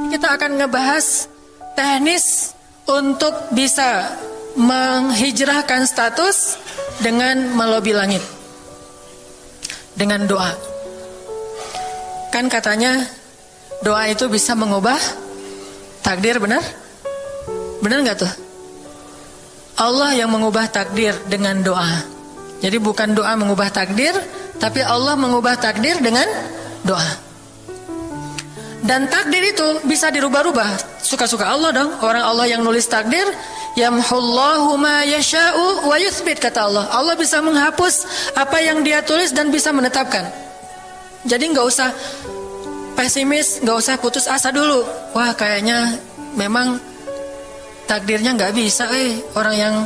kita akan ngebahas teknis untuk bisa menghijrahkan status dengan melobi langit dengan doa. Kan katanya doa itu bisa mengubah takdir, benar? Benar nggak tuh? Allah yang mengubah takdir dengan doa. Jadi bukan doa mengubah takdir, tapi Allah mengubah takdir dengan doa. Dan takdir itu bisa dirubah-rubah. Suka-suka Allah dong. Orang Allah yang nulis takdir, yamhullahu ma yasha'u wa yuthbit, kata Allah. Allah bisa menghapus apa yang Dia tulis dan bisa menetapkan. Jadi nggak usah pesimis, nggak usah putus asa dulu. Wah, kayaknya memang takdirnya nggak bisa. Orang yang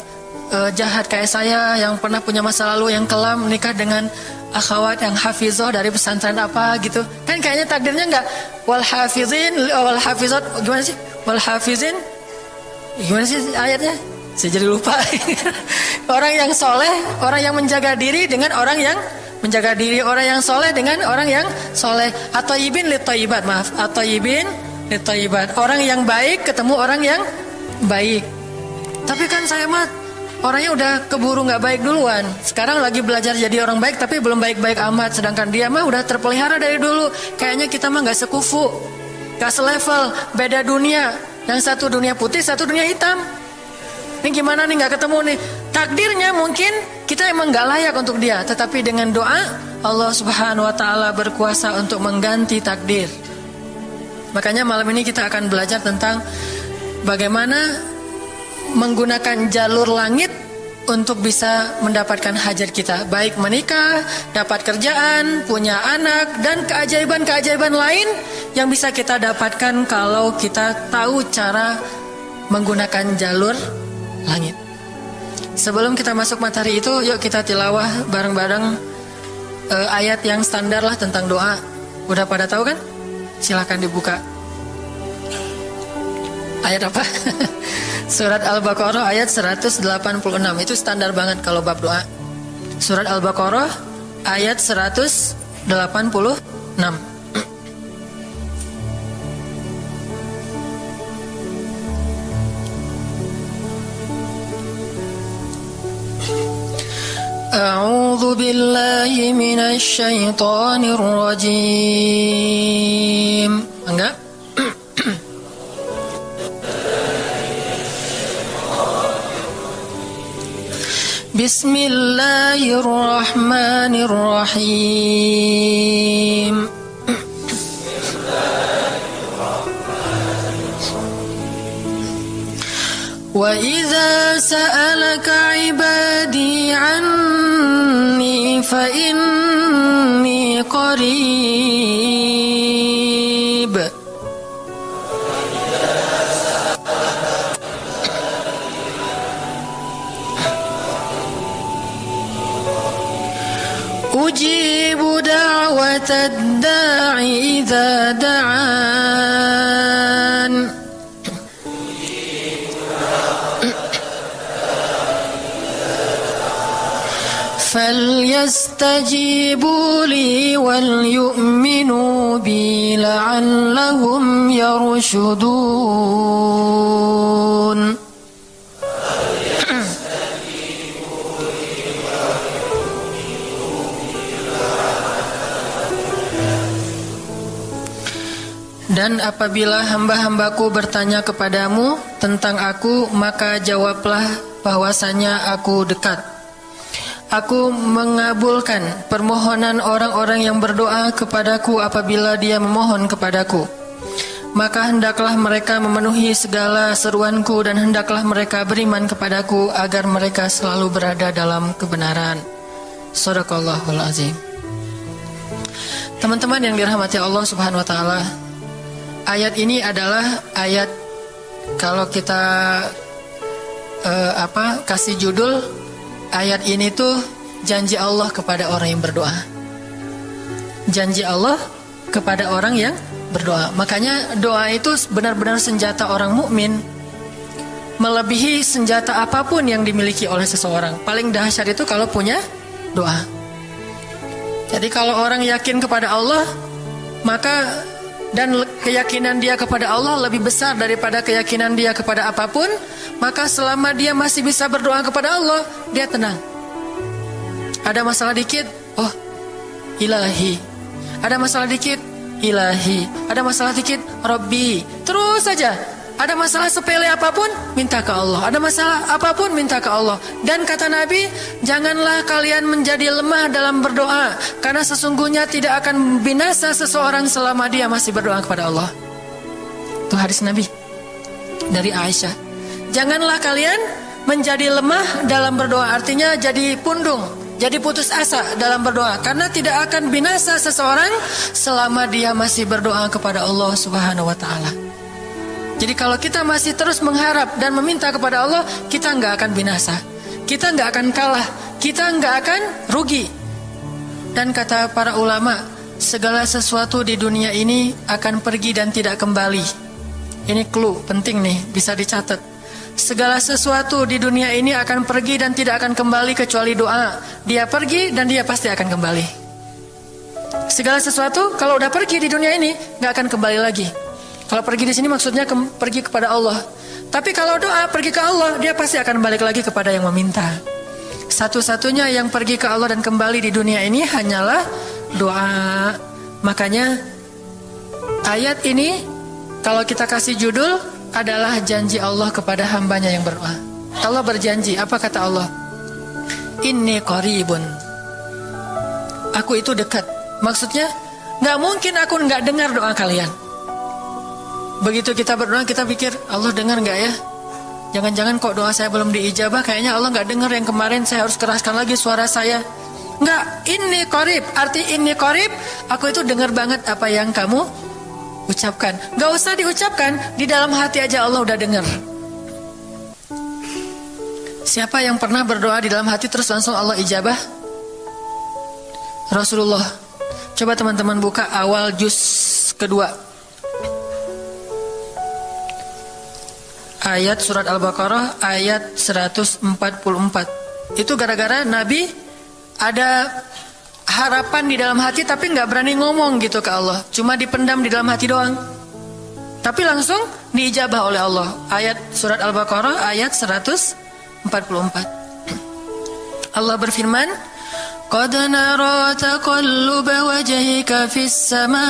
jahat kayak saya, yang pernah punya masa lalu yang kelam, nikah dengan akhwat yang hafizoh dari pesantren apa gitu, kan kayaknya takdirnya nggak. Wal hafizin wal hafizat, gimana sih? Wal hafizin, gimana sih ayatnya? Saya jadi lupa. Orang yang soleh, orang yang menjaga diri dengan orang yang menjaga diri, orang yang soleh dengan orang yang soleh. Atau ibin litoyibat, maaf, atau ibin litoyibat, orang yang baik ketemu orang yang baik. Tapi kan saya mah orangnya udah keburu nggak baik duluan. Sekarang lagi belajar jadi orang baik, tapi belum baik-baik amat. Sedangkan dia mah udah terpelihara dari dulu. Kayaknya kita mah nggak sekufu, nggak selevel, beda dunia. Yang satu dunia putih, satu dunia hitam. Ini gimana nih, nggak ketemu nih. Takdirnya mungkin kita emang nggak layak untuk dia, tetapi dengan doa Allah Subhanahu Wa Taala berkuasa untuk mengganti takdir. Makanya malam ini kita akan belajar tentang bagaimana menggunakan jalur langit untuk bisa mendapatkan hajat kita, baik menikah, dapat kerjaan, punya anak, dan keajaiban-keajaiban lain yang bisa kita dapatkan kalau kita tahu cara menggunakan jalur langit. Sebelum kita masuk materi itu, yuk kita tilawah bareng-bareng ayat yang standar lah tentang doa. Udah pada tahu kan? Silahkan dibuka. Ayat apa? Surat Al-Baqarah ayat 186. Itu standar banget kalau bab doa. Surat Al-Baqarah ayat 186. A'udzu billahi minasy syaithanir rajim. Enggak? Bismillahirrahmanirrahim. Wa idza sa'alaka 'ibadi 'anni fa inni qarib. Ujibu da'watad da'i idza da'an. فليستجيبوا لي وليؤمنوا بي لعلهم يرشدون. Dan apabila hamba-hambaku bertanya kepadamu tentang aku, maka jawablah bahwasanya aku dekat. Aku mengabulkan permohonan orang-orang yang berdoa kepadaku apabila dia memohon kepadaku. Maka hendaklah mereka memenuhi segala seruanku dan hendaklah mereka beriman kepadaku agar mereka selalu berada dalam kebenaran. Shadaqallahul azim. Teman-teman yang dirahmati Allah Subhanahu wa taala, ayat ini adalah ayat, kalau kita kasih judul ayat ini tuh janji Allah kepada orang yang berdoa. Janji Allah kepada orang yang berdoa. Makanya doa itu benar-benar senjata orang mukmin, melebihi senjata apapun yang dimiliki oleh seseorang. Paling dahsyat itu kalau punya doa. Jadi kalau orang yakin kepada Allah, maka dan keyakinan dia kepada Allah lebih besar daripada keyakinan dia kepada apapun, maka selama dia masih bisa berdoa kepada Allah, dia tenang. Ada masalah dikit, oh Ilahi. Ada masalah dikit, Ilahi. Ada masalah dikit, Rabbi. Terus saja. Ada masalah sepele apapun, minta ke Allah. Ada masalah apapun, minta ke Allah. Dan kata Nabi, janganlah kalian menjadi lemah dalam berdoa, karena sesungguhnya tidak akan binasa seseorang selama dia masih berdoa kepada Allah. Itu hadis Nabi dari Aisyah. Janganlah kalian menjadi lemah dalam berdoa, artinya jadi pundung, jadi putus asa dalam berdoa, karena tidak akan binasa seseorang selama dia masih berdoa kepada Allah Subhanahu wa ta'ala. Jadi kalau kita masih terus mengharap dan meminta kepada Allah, kita nggak akan binasa, kita nggak akan kalah, kita nggak akan rugi. Dan kata para ulama, segala sesuatu di dunia ini akan pergi dan tidak kembali. Ini clue penting nih, bisa dicatat. Segala sesuatu di dunia ini akan pergi dan tidak akan kembali kecuali doa. Dia pergi dan dia pasti akan kembali. Segala sesuatu kalau udah pergi di dunia ini nggak akan kembali lagi. Kalau pergi di sini maksudnya pergi kepada Allah. Tapi kalau doa pergi ke Allah, dia pasti akan balik lagi kepada yang meminta. Satu-satunya yang pergi ke Allah dan kembali di dunia ini hanyalah doa. Makanya ayat ini kalau kita kasih judul adalah janji Allah kepada hambanya yang berdoa. Allah berjanji, apa kata Allah? Inni qaribun. Aku itu dekat. Maksudnya gak mungkin aku gak dengar doa kalian. Begitu kita berdoa, kita pikir Allah dengar gak ya? Jangan-jangan kok doa saya belum diijabah, kayaknya Allah gak dengar yang kemarin, saya harus keraskan lagi suara saya. Enggak, inni qarib. Arti inni qarib, aku itu dengar banget apa yang kamu ucapkan. Gak usah diucapkan, di dalam hati aja Allah udah dengar. Siapa yang pernah berdoa di dalam hati terus langsung Allah ijabah? Rasulullah. Coba teman-teman buka awal juz kedua, ayat surat Al-Baqarah ayat 144. Itu gara-gara Nabi ada harapan di dalam hati tapi gak berani ngomong gitu ke Allah, cuma dipendam di dalam hati doang. Tapi langsung diijabah oleh Allah. Ayat surat Al-Baqarah ayat 144. Allah berfirman, Qad nara taqalluba wajhika fis samaa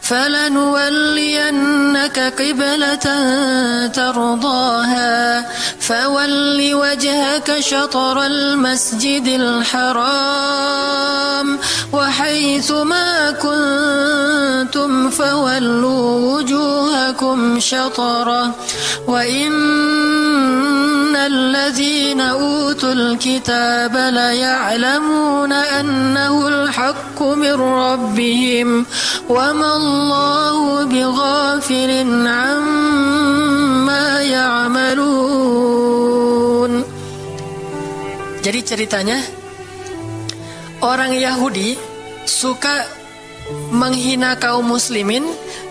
falanuwalliyannaka qiblatan tardaha fawalli wajhaka shatral masjidil haram wa haitsu ma kuntum fawallu wujuhakum shatrah wa innal ladzina utul الكتاب ليعلمون أنه الحق من ربهم وما الله بغافل عما يعملون. Jadi ceritanya, orang Yahudi suka menghina kaum muslimin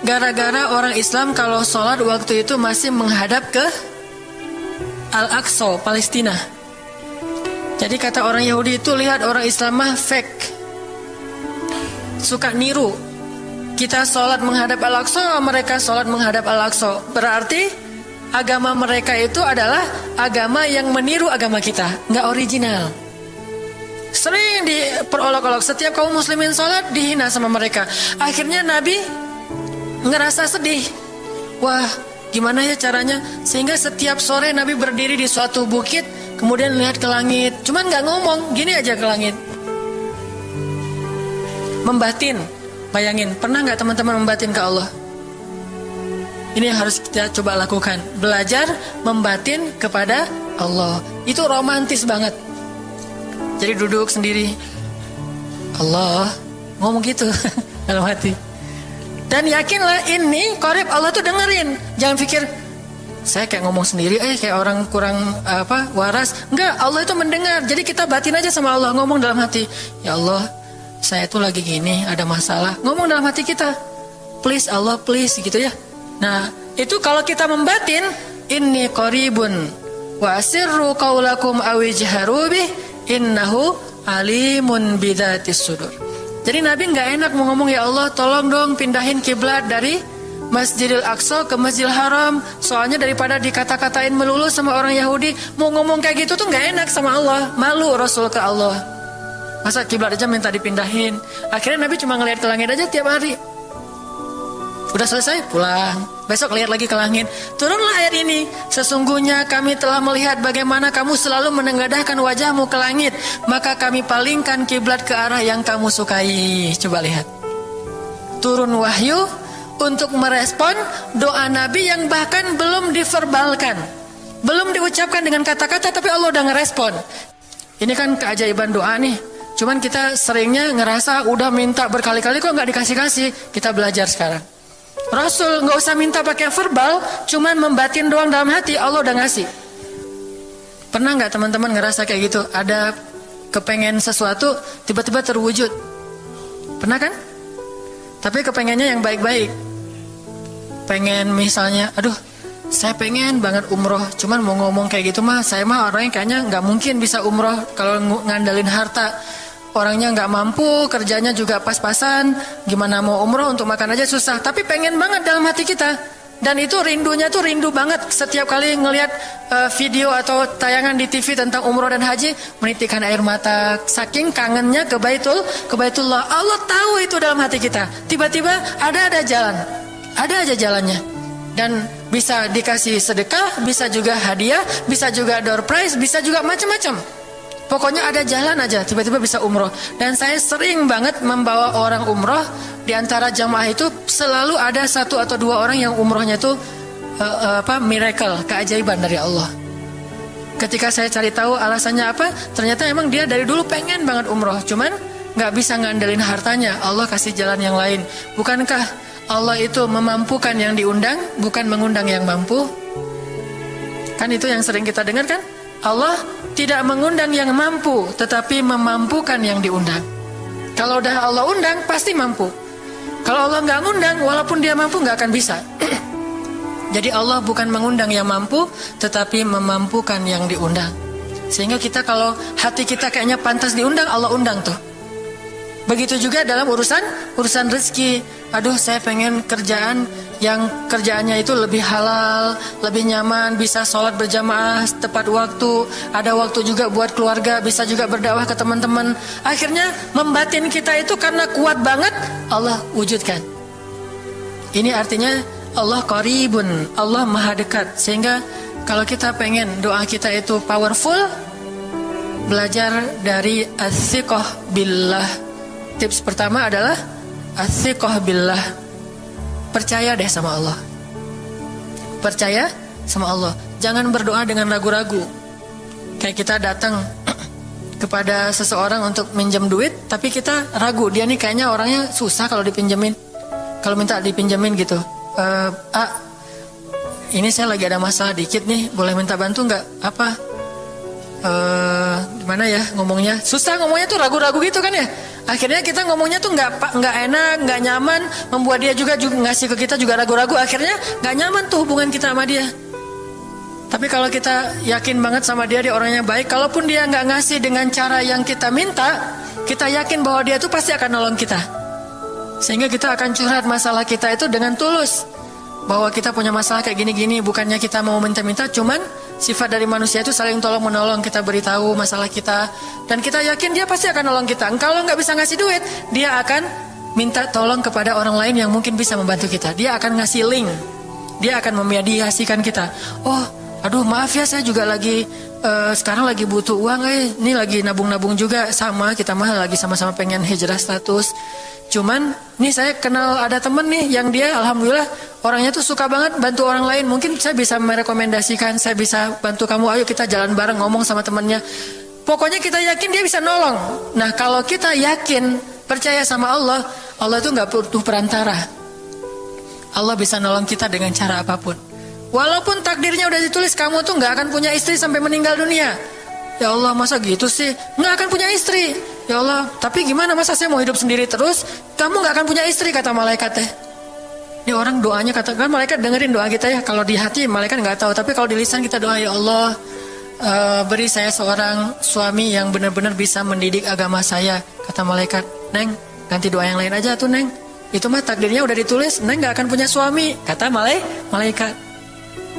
gara-gara orang Islam kalau sholat waktu itu masih menghadap ke Al-Aqsa, Palestina. Jadi kata orang Yahudi itu, lihat orang Islam mah fake, suka niru. Kita sholat menghadap Al-Aqsa, mereka sholat menghadap Al-Aqsa. Berarti agama mereka itu adalah agama yang meniru agama kita, nggak original. Sering diperolok-olok, setiap kaum muslimin sholat dihina sama mereka. Akhirnya Nabi ngerasa sedih. Wah, gimana ya caranya? Sehingga setiap sore Nabi berdiri di suatu bukit, kemudian lihat ke langit, cuman gak ngomong, gini aja ke langit. Membatin, bayangin, pernah gak teman-teman membatin ke Allah? Ini yang harus kita coba lakukan, belajar membatin kepada Allah. Itu romantis banget. Jadi duduk sendiri, Allah, ngomong gitu dalam hati. Dan yakinlah ini qarib, Allah tuh dengerin. Jangan pikir saya kayak ngomong sendiri, kayak orang kurang waras. Enggak, Allah itu mendengar. Jadi kita batin aja sama Allah, ngomong dalam hati, ya Allah, saya tuh lagi gini, ada masalah. Ngomong dalam hati kita, please Allah, please, gitu ya. Nah, itu kalau kita membatin, inni qaribun wa asirru qaulakum awijharu bih innahu alimun bidzatis sudur. Jadi Nabi nggak enak mau ngomong, ya Allah tolong dong pindahin kiblat dari Masjidil Aqsa ke Masjidil Haram. Soalnya daripada dikata-katain melulu sama orang Yahudi, mau ngomong kayak gitu tuh nggak enak sama Allah. Malu Rasul ke Allah. Masa kiblat aja minta dipindahin. Akhirnya Nabi cuma ngelihat ke langit aja tiap hari. Udah selesai pulang. Besok lihat lagi ke langit. Turunlah ayat ini. Sesungguhnya kami telah melihat bagaimana kamu selalu menengadahkan wajahmu ke langit, maka kami palingkan kiblat ke arah yang kamu sukai. Coba lihat. Turun wahyu untuk merespon doa Nabi yang bahkan belum diverbalkan, belum diucapkan dengan kata-kata, tapi Allah udah ngerespon. Ini kan keajaiban doa nih. Cuman kita seringnya ngerasa udah minta berkali-kali kok nggak dikasih-kasih. Kita belajar sekarang. Rasul nggak usah minta pakai verbal, cuman membatin doang dalam hati, Allah udah ngasih. Pernah nggak teman-teman ngerasa kayak gitu? Ada kepengen sesuatu, tiba-tiba terwujud. Pernah kan? Tapi kepengennya yang baik-baik. Pengen misalnya, aduh, saya pengen banget umroh, cuman mau ngomong kayak gitu mah, saya mah orangnya kayaknya nggak mungkin bisa umroh kalau ngandalin harta. Orangnya nggak mampu, kerjanya juga pas-pasan, gimana mau umroh, untuk makan aja susah. Tapi pengen banget dalam hati kita. Dan itu rindunya tuh rindu banget. Setiap kali ngelihat video atau tayangan di TV tentang umroh dan haji, menitikkan air mata. Saking kangennya ke Baitullah. Allah tahu itu dalam hati kita. Tiba-tiba ada jalan. Ada aja jalannya. Dan bisa dikasih sedekah, bisa juga hadiah, bisa juga door prize, bisa juga macam-macam. Pokoknya ada jalan aja, tiba-tiba bisa umroh. Dan saya sering banget membawa orang umroh. Di antara jamaah itu selalu ada 1 atau 2 orang yang umrohnya itu miracle, keajaiban dari Allah. Ketika saya cari tahu alasannya apa, ternyata emang dia dari dulu pengen banget umroh, cuman nggak bisa ngandelin hartanya. Allah kasih jalan yang lain. Bukankah Allah itu memampukan yang diundang, bukan mengundang yang mampu? Kan itu yang sering kita dengar kan? Allah tidak mengundang yang mampu, tetapi memampukan yang diundang. Kalau udah Allah undang, pasti mampu. Kalau Allah nggak ngundang, walaupun dia mampu nggak akan bisa. Jadi Allah bukan mengundang yang mampu, tetapi memampukan yang diundang. Sehingga kita kalau hati kita kayaknya pantas diundang, Allah undang tuh. Begitu juga dalam urusan rezeki. Aduh, saya pengen kerjaan yang kerjaannya itu lebih halal, lebih nyaman, bisa sholat berjamaah tepat waktu, ada waktu juga buat keluarga, bisa juga berdakwah ke teman-teman. Akhirnya membatin kita itu karena kuat banget, Allah wujudkan. Ini artinya Allah qaribun, Allah maha dekat. Sehingga kalau kita pengen doa kita itu powerful, belajar dari as-siqah billah. Tips pertama adalah as-siqah billah. Percaya deh sama Allah. Percaya sama Allah. Jangan berdoa dengan ragu-ragu. Kayak kita datang kepada seseorang untuk minjem duit, tapi kita ragu, dia nih kayaknya orangnya susah kalau dipinjemin. Kalau minta dipinjemin gitu, ini saya lagi ada masalah dikit nih, boleh minta bantu nggak? Apa? Gimana ya ngomongnya? Susah ngomongnya tuh, ragu-ragu gitu kan ya. Akhirnya kita ngomongnya tuh nggak enak, nggak nyaman, membuat dia juga ngasih ke kita juga ragu-ragu. Akhirnya nggak nyaman tuh hubungan kita sama dia. Tapi kalau kita yakin banget sama dia orangnya baik, kalaupun dia nggak ngasih dengan cara yang kita minta, kita yakin bahwa dia tuh pasti akan nolong kita. Sehingga kita akan curhat masalah kita itu dengan tulus, bahwa kita punya masalah kayak gini-gini. Bukannya kita mau minta-minta, cuman sifat dari manusia itu saling tolong menolong. Kita beritahu masalah kita, dan kita yakin dia pasti akan nolong kita. Kalau nggak bisa ngasih duit, dia akan minta tolong kepada orang lain yang mungkin bisa membantu kita. Dia akan ngasih link, dia akan memediasikan kita. Oh, aduh maaf ya, saya juga lagi sekarang lagi butuh uang, ini lagi nabung-nabung juga. Sama, kita mah lagi sama-sama pengen hijrah status. Cuman nih saya kenal ada temen nih yang dia alhamdulillah orangnya tuh suka banget bantu orang lain. Mungkin saya bisa merekomendasikan, saya bisa bantu kamu, ayo kita jalan bareng, ngomong sama temennya. Pokoknya kita yakin dia bisa nolong. Nah kalau kita yakin, percaya sama Allah, Allah itu gak butuh perantara. Allah bisa nolong kita dengan cara apapun. Walaupun takdirnya udah ditulis, kamu tuh gak akan punya istri sampai meninggal dunia. Ya Allah, masa gitu sih? Nggak akan punya istri. Ya Allah, tapi gimana, masa saya mau hidup sendiri terus? Kamu nggak akan punya istri, kata malaikat teh. Ini orang doanya, katakan malaikat dengerin doa kita ya. Kalau di hati malaikat nggak tahu, tapi kalau di lisan kita doa, ya Allah, beri saya seorang suami yang benar-benar bisa mendidik agama saya. Kata malaikat, Neng, ganti doa yang lain aja tuh Neng. Itu mah takdirnya udah ditulis, Neng gak akan punya suami, kata malaikat.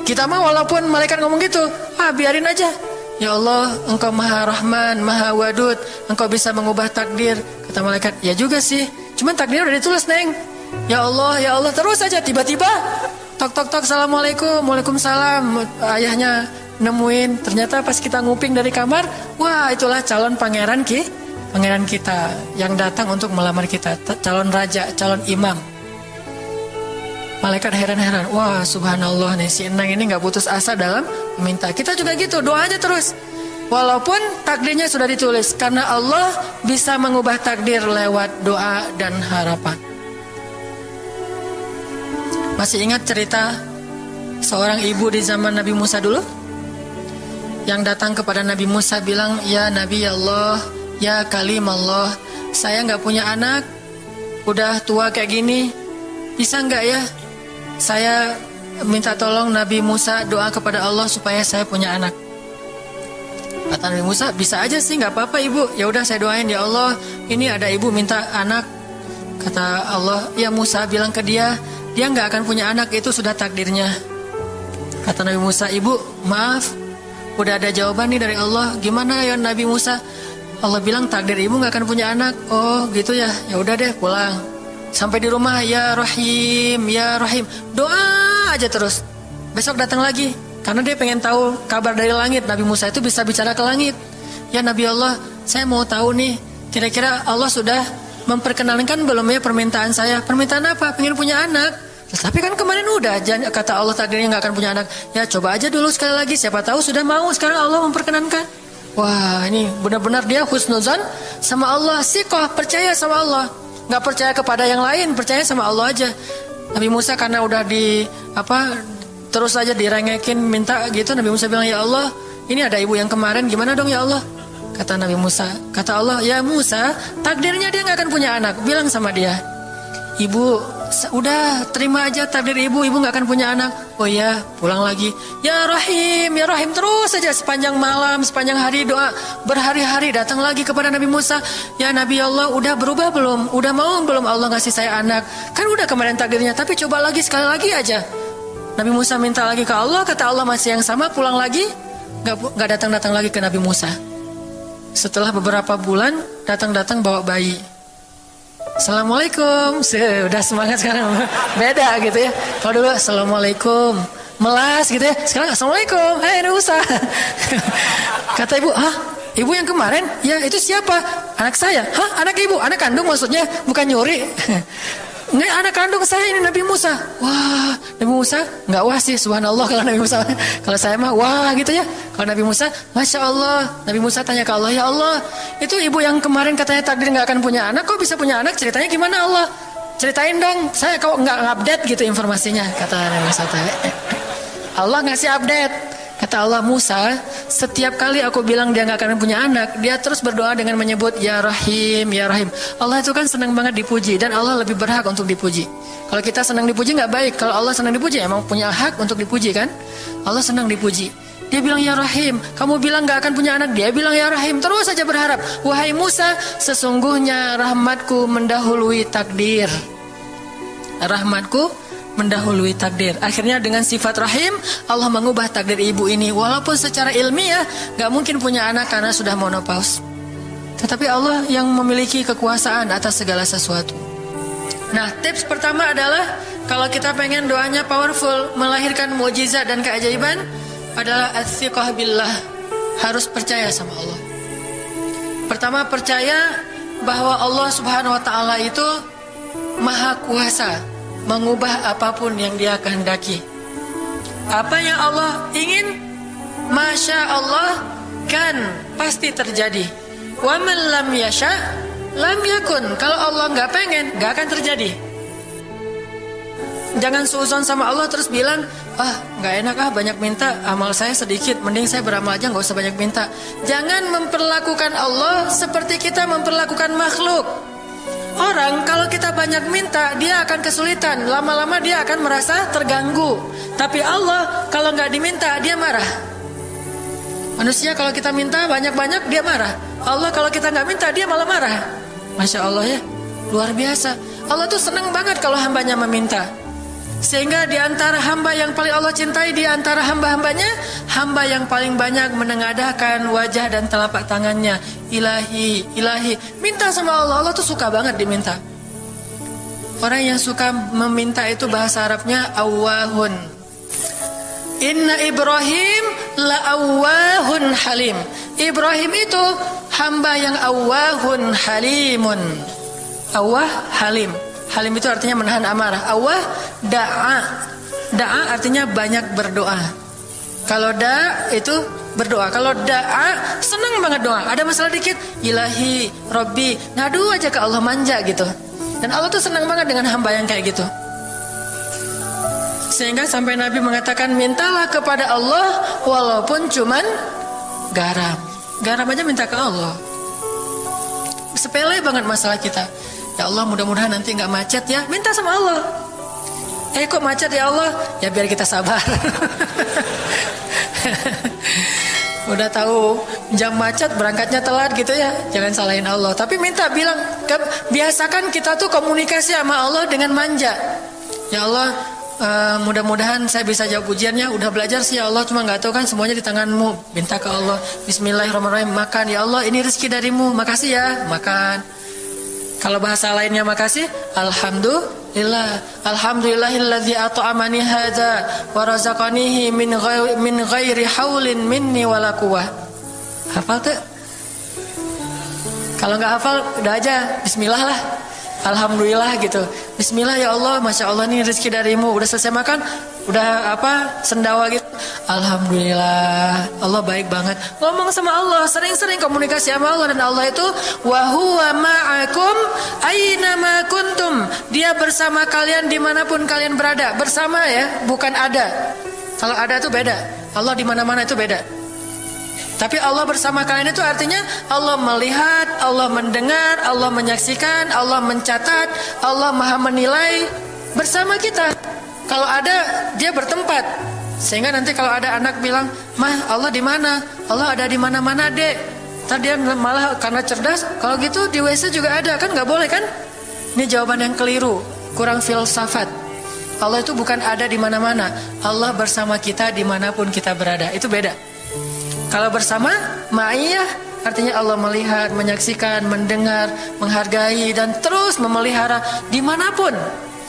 Kita mah walaupun malaikat ngomong gitu, biarin aja. Ya Allah, Engkau Maha Rahman, Maha Wadud, Engkau bisa mengubah takdir. Kata malaikat, ya juga sih, cuman takdirnya udah ditulis Neng. Ya Allah, terus aja. Tiba-tiba tok, Assalamualaikum, Waalaikumsalam. Ayahnya nemuin, ternyata pas kita nguping dari kamar, wah itulah calon pangeran kita yang datang untuk melamar kita, calon raja, calon imam. Malaikat heran-heran, wah subhanallah nih, si Enang ini gak putus asa dalam meminta. Kita juga gitu, doa aja terus. Walaupun takdirnya sudah ditulis, karena Allah bisa mengubah takdir lewat doa dan harapan. Masih ingat cerita seorang ibu di zaman Nabi Musa dulu? Yang datang kepada Nabi Musa bilang, ya Nabi Allah, ya kalim Allah, saya gak punya anak, udah tua kayak gini, bisa gak ya saya minta tolong Nabi Musa doa kepada Allah supaya saya punya anak. Kata Nabi Musa, bisa aja sih, gak apa-apa ibu. Ya udah saya doain, ya Allah, ini ada ibu minta anak. Kata Allah, ya Musa bilang ke dia gak akan punya anak, itu sudah takdirnya. Kata Nabi Musa, ibu maaf, udah ada jawaban nih dari Allah. Gimana ya Nabi Musa? Allah bilang takdir ibu gak akan punya anak. Oh gitu ya, ya udah deh pulang. Sampai di rumah, ya Rahim, ya Rahim, doa aja terus. Besok datang lagi, karena dia pengen tahu kabar dari langit. Nabi Musa itu bisa bicara ke langit. Ya Nabi Allah, saya mau tahu nih, kira-kira Allah sudah memperkenalkan belum ya permintaan saya? Permintaan apa? Pengen punya anak. Tapi kan kemarin udah, kata Allah takdirnya gak akan punya anak. Ya coba aja dulu sekali lagi, siapa tahu sudah mau. Sekarang Allah memperkenankan. Wah ini benar-benar dia husnuzan sama Allah, siqah, percaya sama Allah. Gak percaya kepada yang lain, percaya sama Allah aja. Nabi Musa karena udah terus aja direngekin minta gitu, Nabi Musa bilang, ya Allah, ini ada ibu yang kemarin, gimana dong ya Allah? Kata Nabi Musa, kata Allah, ya Musa, takdirnya dia gak akan punya anak. Bilang sama dia, ibu udah terima aja takdir ibu gak akan punya anak. Oh ya, pulang lagi, ya Rahim, terus saja sepanjang malam, sepanjang hari doa, berhari-hari datang lagi kepada Nabi Musa. Ya Nabi Allah, udah berubah belum? Udah mau belum Allah ngasih saya anak? Kan udah kemarin takdirnya, tapi coba lagi, sekali lagi aja. Nabi Musa minta lagi ke Allah, kata Allah masih yang sama, pulang lagi, gak datang-datang lagi ke Nabi Musa. Setelah beberapa bulan, datang-datang bawa bayi. Assalamualaikum, sudah semangat sekarang, beda gitu ya. Kalau dulu Assalamualaikum, melas gitu ya. Sekarang Assalamualaikum, hai Nabi Musa. Kata ibu, ibu yang kemarin? Ya itu siapa? Anak saya. Anak ibu? Anak kandung maksudnya, bukan nyuri. Nggak, anak kandung saya ini Nabi Musa. Wah, Nabi Musa nggak wah sih, subhanallah kalau Nabi Musa. Kalau saya mah wah gitu ya. Kalau Nabi Musa, masya Allah. Nabi Musa tanya ke Allah, ya Allah, itu ibu yang kemarin katanya takdir nggak akan punya anak, kok bisa punya anak? Ceritanya gimana Allah? Ceritain dong. Saya kok nggak update gitu informasinya, kata Nabi Musa. Allah ngasih update. Kata Allah, Musa, setiap kali aku bilang dia gak akan punya anak, dia terus berdoa dengan menyebut ya Rahim, ya Rahim. Allah itu kan senang banget dipuji, dan Allah lebih berhak untuk dipuji. Kalau kita senang dipuji gak baik. Kalau Allah senang dipuji, emang punya hak untuk dipuji kan? Allah senang dipuji. Dia bilang ya Rahim, kamu bilang gak akan punya anak, dia bilang ya Rahim, terus saja berharap. Wahai Musa, sesungguhnya rahmatku mendahului takdir. Rahmatku mendahului takdir. Akhirnya dengan sifat rahim, Allah mengubah takdir ibu ini. Walaupun secara ilmiah gak mungkin punya anak karena sudah menopause, tetapi Allah yang memiliki kekuasaan atas segala sesuatu. Nah, tips pertama adalah kalau kita pengen doanya powerful, melahirkan mukjizat dan keajaiban, adalah ats-tsiqah billah. Harus percaya sama Allah. Pertama, percaya bahwa Allah Subhanahu wa taala itu Maha Kuasa mengubah apapun yang dia kehendaki. Apa yang Allah ingin, masya Allah, kan pasti terjadi. Wa man lam yasha lam yakun. Kalau Allah nggak pengen, nggak akan terjadi. Jangan suuzon sama Allah terus bilang, nggak enak banyak minta, amal saya sedikit, mending saya beramal aja nggak usah banyak minta. Jangan memperlakukan Allah seperti kita memperlakukan makhluk. Orang kalau kita banyak minta, dia akan kesulitan. Lama-lama dia akan merasa terganggu. Tapi Allah kalau nggak diminta, dia marah. Manusia kalau kita minta banyak-banyak, dia marah. Allah kalau kita nggak minta, dia malah marah. Masya Allah ya, luar biasa. Allah tuh senang banget kalau hambanya meminta. Sehingga di antara hamba yang paling Allah cintai, di antara hamba-hambanya, hamba yang paling banyak menengadahkan wajah dan telapak tangannya. Ilahi, ilahi, minta sama Allah. Allah tuh suka banget diminta. Orang yang suka meminta itu bahasa Arabnya awwahun. Inna Ibrahim la awwahun halim. Ibrahim itu hamba yang awwahun halimun. Awwah halim. Halim itu artinya menahan amarah. Awwah da'a. Da'a artinya banyak berdoa. Kalau da itu berdoa. Kalau da'a senang banget doa. Ada masalah dikit, ilahi, Rabbi, ngadu aja ke Allah, manja gitu. Dan Allah tuh senang banget dengan hamba yang kayak gitu. Sehingga sampai Nabi mengatakan, mintalah kepada Allah walaupun cuman garam. Garam aja minta ke Allah. Sepele banget masalah kita. Ya Allah, mudah-mudahan nanti nggak macet ya. Minta sama Allah. Kok macet ya Allah? Ya biar kita sabar. Udah tahu jam macet berangkatnya telat gitu ya. Jangan salahin Allah. Tapi minta, bilang, biasakan kita tuh komunikasi sama Allah dengan manja. Ya Allah, mudah-mudahan saya bisa jawab ujiannya. Udah belajar sih ya Allah, cuma nggak tahu kan semuanya di tanganmu. Minta ke Allah. Bismillahirrahmanirrahim. Makan ya Allah, ini rezeki darimu. Makasih ya, makan. Kalau bahasa lainnya makasih, alhamdulillah, alhamdulillahilladzi at'amani hadza wa razaqanihi min ghairi haulin minni wala quwwah. Hafal tuh? Kalau nggak hafal, udah aja bismillah lah. Alhamdulillah gitu. Bismillah ya Allah, masya Allah nih rezeki darimu. Udah selesai makan, udah sendawa gitu. Alhamdulillah, Allah baik banget. Ngomong sama Allah, sering-sering komunikasi sama Allah. Dan Allah itu wa huwa ma'akum aina ma kuntum. Dia bersama kalian dimanapun kalian berada. Bersama ya, bukan ada. Kalau ada itu beda. Allah di mana-mana itu beda. Tapi Allah bersama kalian itu artinya Allah melihat, Allah mendengar, Allah menyaksikan, Allah mencatat, Allah maha menilai bersama kita. Kalau ada, dia bertempat. Sehingga nanti kalau ada anak bilang, "Mah, Allah di mana?" Allah ada di mana-mana, Dek. Tadi dia malah karena cerdas, kalau gitu di WC juga ada, kan nggak boleh kan? Ini jawaban yang keliru, kurang filsafat. Allah itu bukan ada di mana-mana. Allah bersama kita dimanapun kita berada. Itu beda. Kalau bersama, ma'iyah artinya Allah melihat, menyaksikan, mendengar, menghargai, dan terus memelihara dimanapun.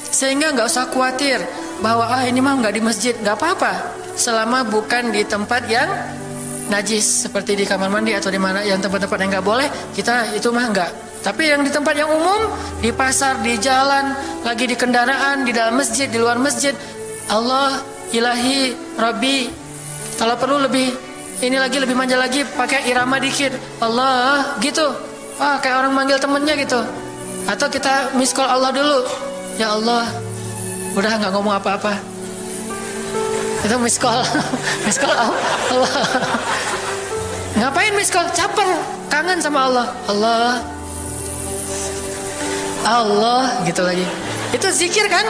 Sehingga nggak usah khawatir bahwa ini mah nggak di masjid, nggak apa-apa. Selama bukan di tempat yang najis, seperti di kamar mandi atau di mana yang tempat-tempat yang nggak boleh, kita itu mah nggak. Tapi yang di tempat yang umum, di pasar, di jalan, lagi di kendaraan, di dalam masjid, di luar masjid, Allah, ilahi, Rabbi. Kalau perlu lebih manja lagi, pakai irama dikit, Allah gitu. Kayak orang manggil temennya gitu. Atau kita miss call Allah dulu. Ya Allah, udah nggak ngomong apa-apa. Itu miss call, miss call Allah. Ngapain miss call? Caper, kangen sama Allah. Allah gitu lagi. Itu zikir kan?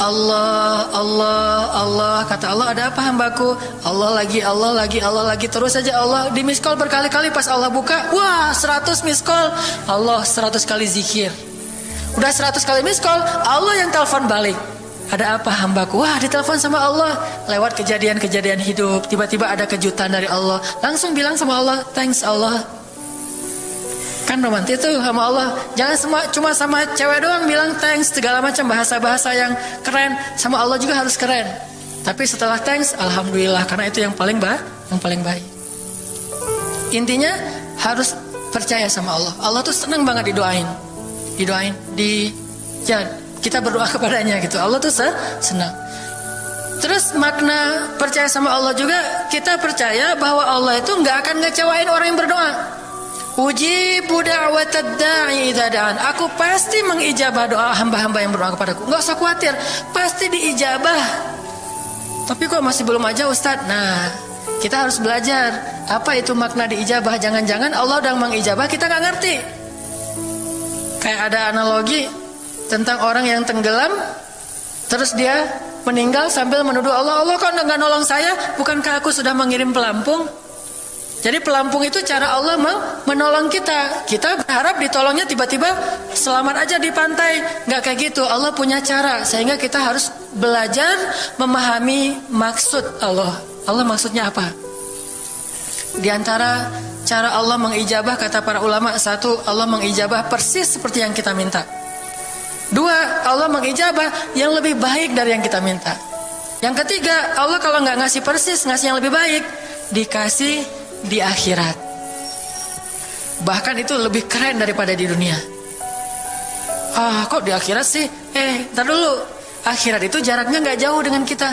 Allah, Allah, Allah. Kata Allah, ada apa hambaku? Allah lagi terus saja Allah di miss call berkali-kali. Pas Allah buka, wah 100 miss call. Allah 100 kali zikir. Udah 100 kali miss call, Allah yang telepon balik. Ada apa hambaku? Wah, ditelepon sama Allah. Lewat kejadian-kejadian hidup, tiba-tiba ada kejutan dari Allah. Langsung bilang sama Allah, thanks Allah. Kan romantis tuh sama Allah. Jangan cuma sama cewek doang bilang thanks, segala macam bahasa-bahasa yang keren. Sama Allah juga harus keren. Tapi setelah thanks, alhamdulillah, karena itu yang paling baik. Intinya harus percaya sama Allah. Allah tuh senang banget didoain. Kita berdoa kepadanya gitu. Allah tuh senang. Terus makna percaya sama Allah juga, kita percaya bahwa Allah itu nggak akan ngecewain orang yang berdoa. Ujibu da'watad da'i idza da'an. Aku pasti mengijabah doa hamba-hamba yang berdoa kepadaku. Enggak usah khawatir, pasti diijabah. Tapi kok masih belum aja Ustadz? Nah, kita harus belajar apa itu makna diijabah. Jangan-jangan Allah udah mengijabah, kita nggak ngerti. Kayak ada analogi tentang orang yang tenggelam, terus dia meninggal sambil menuduh Allah, Allah kok nggak nolong saya? Bukankah aku sudah mengirim pelampung? Jadi pelampung itu cara Allah menolong kita. Kita berharap ditolongnya tiba-tiba selamat aja di pantai. Nggak kayak gitu. Allah punya cara. Sehingga kita harus belajar memahami maksud Allah. Allah maksudnya apa? Di antara cara Allah mengijabah, kata para ulama, satu, Allah mengijabah persis seperti yang kita minta. Dua, Allah mengijabah yang lebih baik dari yang kita minta. Yang ketiga, Allah kalau nggak ngasih persis, ngasih yang lebih baik, dikasih di akhirat. Bahkan itu lebih keren daripada di dunia. Kok di akhirat sih? Ntar dulu. Akhirat itu jaraknya nggak jauh dengan kita.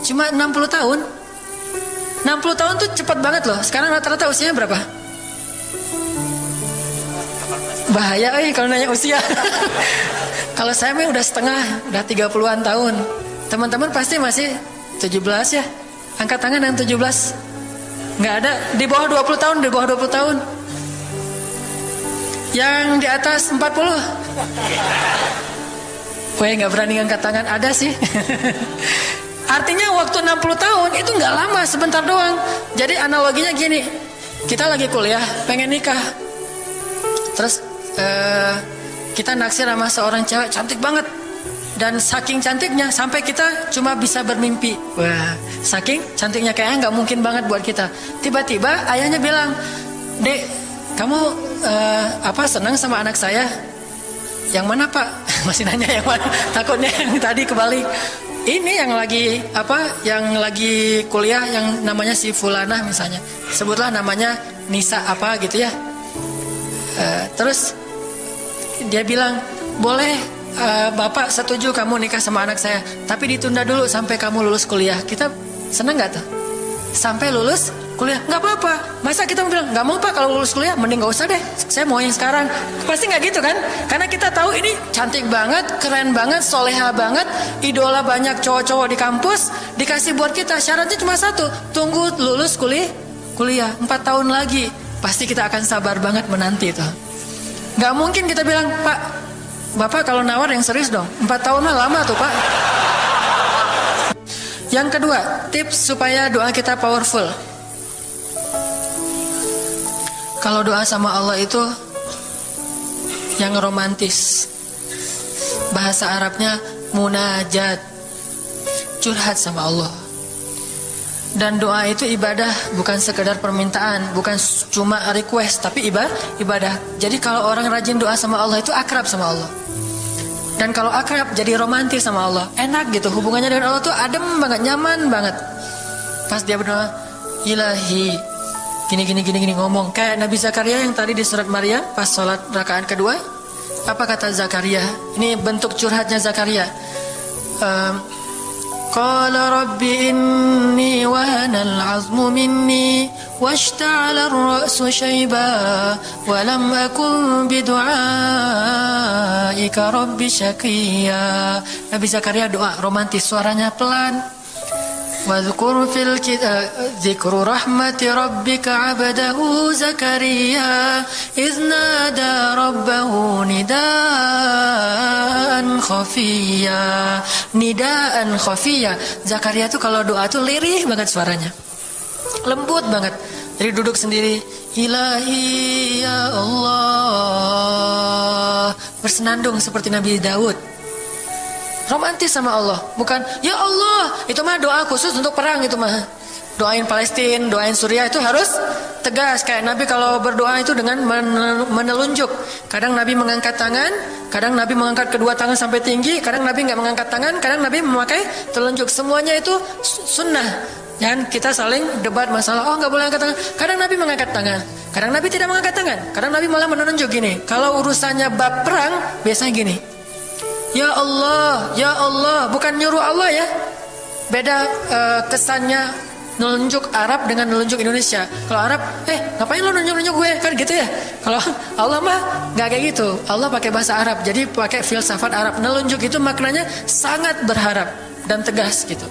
Cuma 60 tahun. 60 tahun tuh cepat banget loh. Sekarang rata-rata usianya berapa? Bahaya kalau nanya usia. Kalau saya mah udah setengah, udah 30-an tahun. Teman-teman pasti masih 17 ya. Angkat tangan yang 17. Nggak ada, di bawah 20 tahun, di bawah 20 tahun. Yang di atas 40. Nggak berani ngangkat tangan, ada sih. Artinya waktu 60 tahun itu nggak lama, sebentar doang. Jadi analoginya gini, kita lagi kuliah, pengen nikah. Terus kita naksir sama seorang cewek cantik banget. Dan saking cantiknya sampai kita cuma bisa bermimpi. Wah, saking cantiknya kayaknya nggak mungkin banget buat kita. Tiba-tiba ayahnya bilang, "Dek, kamu senang sama anak saya?" "Yang mana, Pak?" Masih nanya yang mana. Takutnya yang tadi kebalik. Ini yang lagi kuliah yang namanya si Fulanah misalnya. Sebutlah namanya Nisa apa gitu ya. Terus dia bilang, "Boleh, Bapak setuju kamu nikah sama anak saya, tapi ditunda dulu sampai kamu lulus kuliah." Kita seneng gak tuh? Sampai lulus kuliah, nggak apa-apa. Masa kita mau bilang, nggak mau Pak kalau lulus kuliah, mending nggak usah deh, saya mau yang sekarang. Pasti nggak gitu kan? Karena kita tahu ini cantik banget, keren banget, soleha banget, idola banyak cowok-cowok di kampus, dikasih buat kita. Syaratnya cuma satu, tunggu lulus kuliah 4 tahun lagi. Pasti kita akan sabar banget menanti itu. Nggak mungkin kita bilang, "Pak, Bapak kalau nawar yang serius dong, 4 tahun mah lama tuh Pak." Yang kedua, tips supaya doa kita powerful. Kalau doa sama Allah itu yang romantis. Bahasa Arabnya munajat, curhat sama Allah. Dan doa itu ibadah, bukan sekedar permintaan, bukan cuma request, tapi ibadah. Jadi kalau orang rajin doa sama Allah itu akrab sama Allah. Dan kalau akrab jadi romantis sama Allah, enak gitu, hubungannya dengan Allah tuh adem banget, nyaman banget. Pas dia berdoa, Ilahi, gini ngomong kayak Nabi Zakaria yang tadi di surat Maryam pas sholat rakaat kedua. Apa kata Zakaria? Ini bentuk curhatnya Zakaria. Qala rabbi inni wahana al-'azmu minni washta'ala ar-ra'su shayba wa lam akun bidu'aika rabbi syaqiyya. Nabi Zakaria doa romantis, suaranya pelan. Wadhkur fil dzikru rahmati rabbika 'abdahu Zakaria idz nada rabbahu nidaan khafiyya. Nidaan khafiyya. Zakaria tuh kalau doa tuh lirih banget suaranya. Lembut banget. Jadi duduk sendiri, Ilahi ya Allah. Bersenandung seperti Nabi Daud. Romantis sama Allah, bukan ya Allah, itu mah doa khusus untuk perang itu mah. Doain Palestina, doain Suriah itu harus tegas. Kayak Nabi kalau berdoa itu dengan menelunjuk. Kadang Nabi mengangkat tangan, kadang Nabi mengangkat kedua tangan sampai tinggi, kadang Nabi nggak mengangkat tangan, kadang Nabi memakai telunjuk. Semuanya itu sunnah. Jangan kita saling debat masalah, nggak boleh angkat tangan. Kadang Nabi mengangkat tangan, kadang Nabi tidak mengangkat tangan, kadang Nabi malah menunjuk gini. Kalau urusannya bab perang, biasanya gini. Ya Allah, ya Allah, bukan nyuruh Allah ya. Beda kesannya nelunjuk Arab dengan nelunjuk Indonesia. Kalau Arab, ngapain lo nunjuk-nunjuk gue? Kan gitu ya. Kalau Allah mah nggak kayak gitu. Allah pakai bahasa Arab, jadi pakai filsafat Arab. Nelunjuk itu maknanya sangat berharap dan tegas gitu.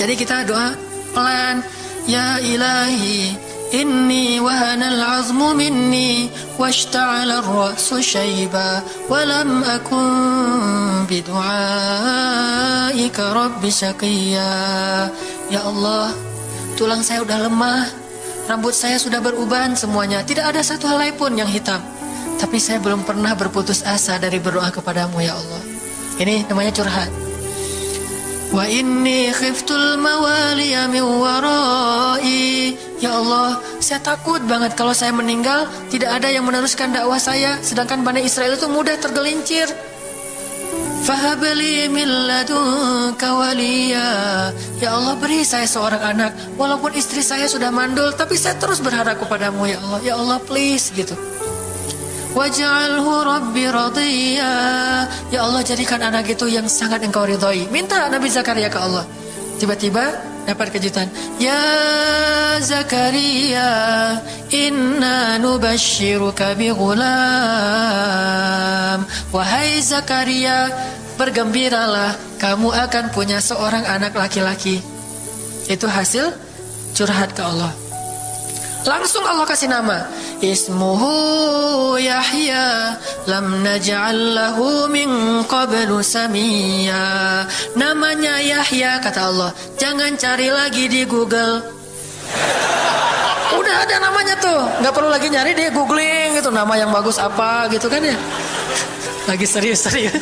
Jadi kita doa pelan, ya Ilahi, inni wahana al-'azmu minni washta'ala ar-ra'su shayba wa lam akun bidu'aika rabbi syaqiyya. Ya Allah, tulang saya udah lemah, rambut saya sudah beruban semuanya, tidak ada satu helai pun yang hitam. Tapi saya belum pernah berputus asa dari berdoa kepadamu ya Allah. Ini namanya curhat. Wa inni khiftul mawaliya min warai. Ya Allah, saya takut banget kalau saya meninggal tidak ada yang meneruskan dakwah saya, sedangkan Bani Israel itu mudah tergelincir. Fahabli min ladunka waliya. Ya Allah, beri saya seorang anak. Walaupun istri saya sudah mandul, tapi saya terus berharap kepadamu ya Allah. Ya Allah, please gitu. Waj'alhu rabbi radiyya. Ya Allah, jadikan anak itu yang sangat engkau ridhoi. Minta Nabi Zakaria ke Allah. Tiba-tiba dapat kejutan. Ya Zakaria, inna nubashiruka bi ghulam. Wahai Zakaria, bergembiralah, kamu akan punya seorang anak laki-laki. Itu hasil curhat ke Allah. Langsung Allah kasih nama. Ismuhu Yahya, lam naj'al lahu min qablu samiyya. Namanya Yahya, kata Allah. Jangan cari lagi di Google. Udah ada namanya tuh, nggak perlu lagi nyari di googling gitu, nama yang bagus apa gitu kan ya. Lagi serius-serius.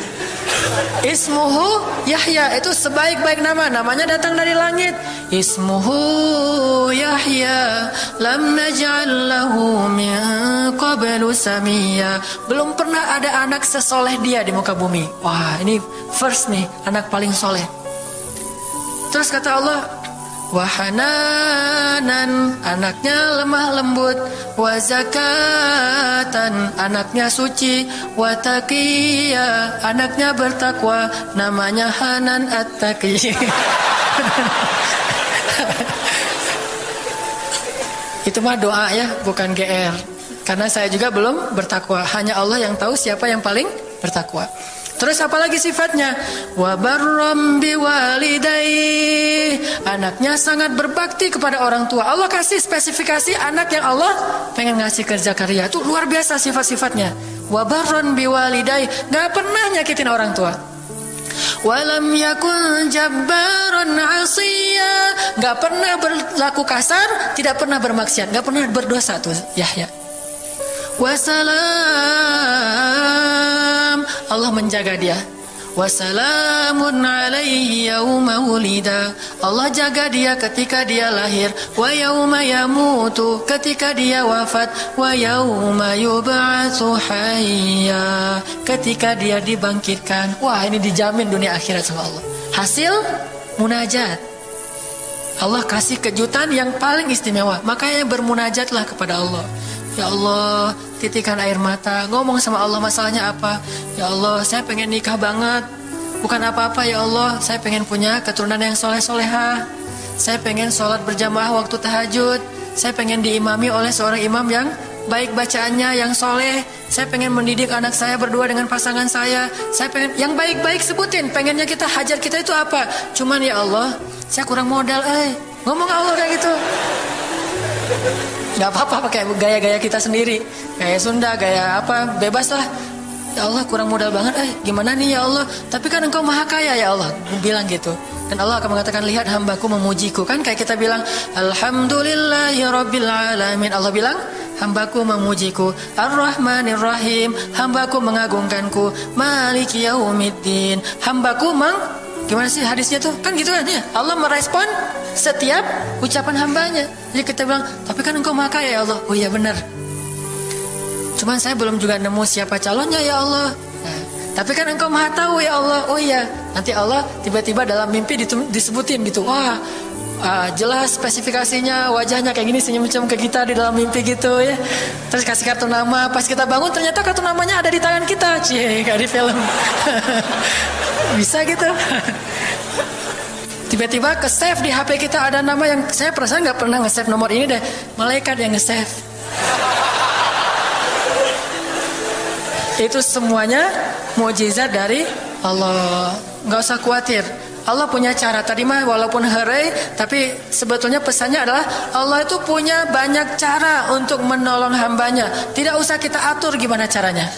Ismuhu Yahya, itu sebaik-baik nama. Namanya datang dari langit. Ismuhu Yahya, lam naj'al lahu min qablu samiyya. Belum pernah ada anak sesoleh dia di muka bumi. Wah, ini first nih, anak paling soleh. Terus kata Allah, wahananan, anaknya lemah lembut, wazakatan, anaknya suci, wataqiya, anaknya bertakwa, namanya Hanan At-Taqi. Itu mah doa ya, bukan GR. Karena saya juga belum bertakwa. Hanya Allah yang tahu siapa yang paling bertakwa. Terus apa lagi sifatnya? Wa barram biwalidayhi, anaknya sangat berbakti kepada orang tua. Allah kasih spesifikasi anak yang Allah pengen ngasih ke Zakaria. Itu luar biasa sifat-sifatnya. Wa barran biwalidayhi, enggak pernah nyakitin orang tua. Walam yakun jabbaran 'asiyya, enggak pernah berlaku kasar, tidak pernah bermaksiat, enggak pernah berdosa tuh Yahya. Wassalam, Allah menjaga dia. Wassalamun alaihi yauma wulida, Allah jaga dia ketika dia lahir. Wa yauma yamutu, ketika dia wafat. Wa yauma yub'atsu hayya, ketika dia dibangkitkan. Wah, ini dijamin dunia akhirat sama Allah. Hasil munajat. Allah kasih kejutan yang paling istimewa. Makanya bermunajatlah kepada Allah. Ya Allah, titikan air mata, ngomong sama Allah masalahnya apa. Ya Allah, saya pengen nikah banget. Bukan apa-apa ya Allah, saya pengen punya keturunan yang soleh-solehah. Saya pengen sholat berjamaah waktu tahajud. Saya pengen diimami oleh seorang imam yang baik bacaannya, yang soleh. Saya pengen mendidik anak saya berdua dengan pasangan saya. Saya pengen yang baik-baik, sebutin. Pengennya kita, hajat kita itu apa. Cuman ya Allah, saya kurang modal. Ngomong Allah kayak gitu. Gak apa-apa pakai gaya-gaya kita sendiri, gaya Sunda, gaya apa, bebas lah. Ya Allah, kurang modal banget, gimana nih ya Allah, tapi kan engkau maha kaya ya Allah, bilang gitu. Dan Allah akan mengatakan, lihat hambaku memujiku. Kan kayak kita bilang alhamdulillahi rabbil alamin, Allah bilang hambaku memujiku. Ar-Rahmanir Rahim, hambaku mengagungkanku. Maliki yaumiddin, hambaku gimana sih hadisnya tuh? Kan gitu kan ya. Allah merespon setiap ucapan hambanya. Jadi kita bilang, tapi kan engkau maha kaya ya Allah. Oh iya benar. Cuman saya belum juga nemu siapa calonnya ya Allah. Nah, tapi kan engkau maha tahu ya Allah. Oh iya. Nanti Allah tiba-tiba dalam mimpi disebutin gitu. Wah, jelas spesifikasinya, wajahnya kayak gini, senyum-senyum ke kita di dalam mimpi gitu ya. Terus kasih kartu nama. Pas kita bangun ternyata kartu namanya ada di tangan kita. Cie, kayak di film. Bisa gitu. Tiba-tiba ke save di HP kita ada nama yang saya perasaan nggak pernah nge-save nomor ini deh. Malaikat yang nge-save. Itu semuanya mukjizat dari Allah. Nggak usah khawatir. Allah punya cara. Tadi mah walaupun herai, tapi sebetulnya pesannya adalah Allah itu punya banyak cara untuk menolong hambanya. Tidak usah kita atur gimana caranya.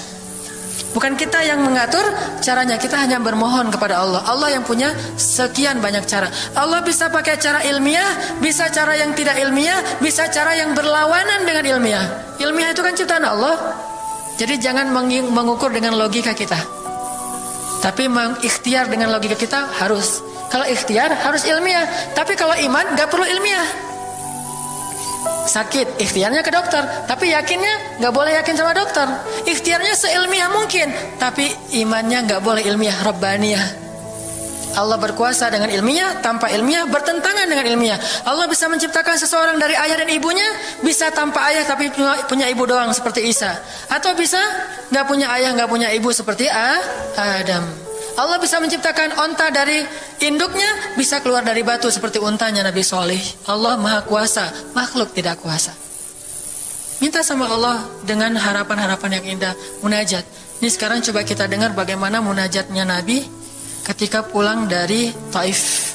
Bukan kita yang mengatur caranya, kita hanya bermohon kepada Allah. Allah yang punya sekian banyak cara. Allah bisa pakai cara ilmiah, bisa cara yang tidak ilmiah, bisa cara yang berlawanan dengan ilmiah. Ilmiah itu kan ciptaan Allah. Jadi jangan mengukur dengan logika kita, tapi mengikhtiar dengan logika kita harus. Kalau ikhtiar harus ilmiah, tapi kalau iman gak perlu ilmiah. Sakit, ikhtiarnya ke dokter, tapi yakinnya gak boleh yakin sama dokter. Ikhtiarnya seilmiah mungkin, tapi imannya gak boleh ilmiah, rabbaniyah. Allah berkuasa dengan ilmiah, tanpa ilmiah bertentangan dengan ilmiah. Allah bisa menciptakan seseorang dari ayah dan ibunya, bisa tanpa ayah tapi punya ibu doang seperti Isa. Atau bisa gak punya ayah, gak punya ibu seperti Adam. Allah bisa menciptakan onta dari induknya, bisa keluar dari batu seperti untanya Nabi Soleh. Allah maha kuasa, makhluk tidak kuasa. Minta sama Allah dengan harapan-harapan yang indah. Munajat. Ini sekarang coba kita dengar bagaimana munajatnya Nabi ketika pulang dari Taif.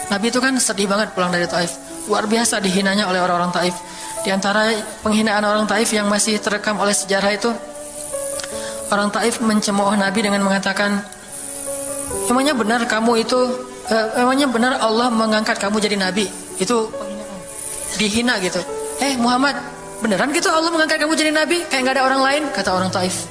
Nabi itu kan sedih banget pulang dari Taif. Luar biasa dihinanya oleh orang-orang Taif. Di antara penghinaan orang Taif yang masih terekam oleh sejarah itu, orang Taif mencemooh Nabi dengan mengatakan, emangnya benar kamu itu, emangnya benar Allah mengangkat kamu jadi nabi? Itu penghinaan, dihina gitu. Muhammad, beneran gitu Allah mengangkat kamu jadi nabi? Kayak gak ada orang lain, kata orang Taif.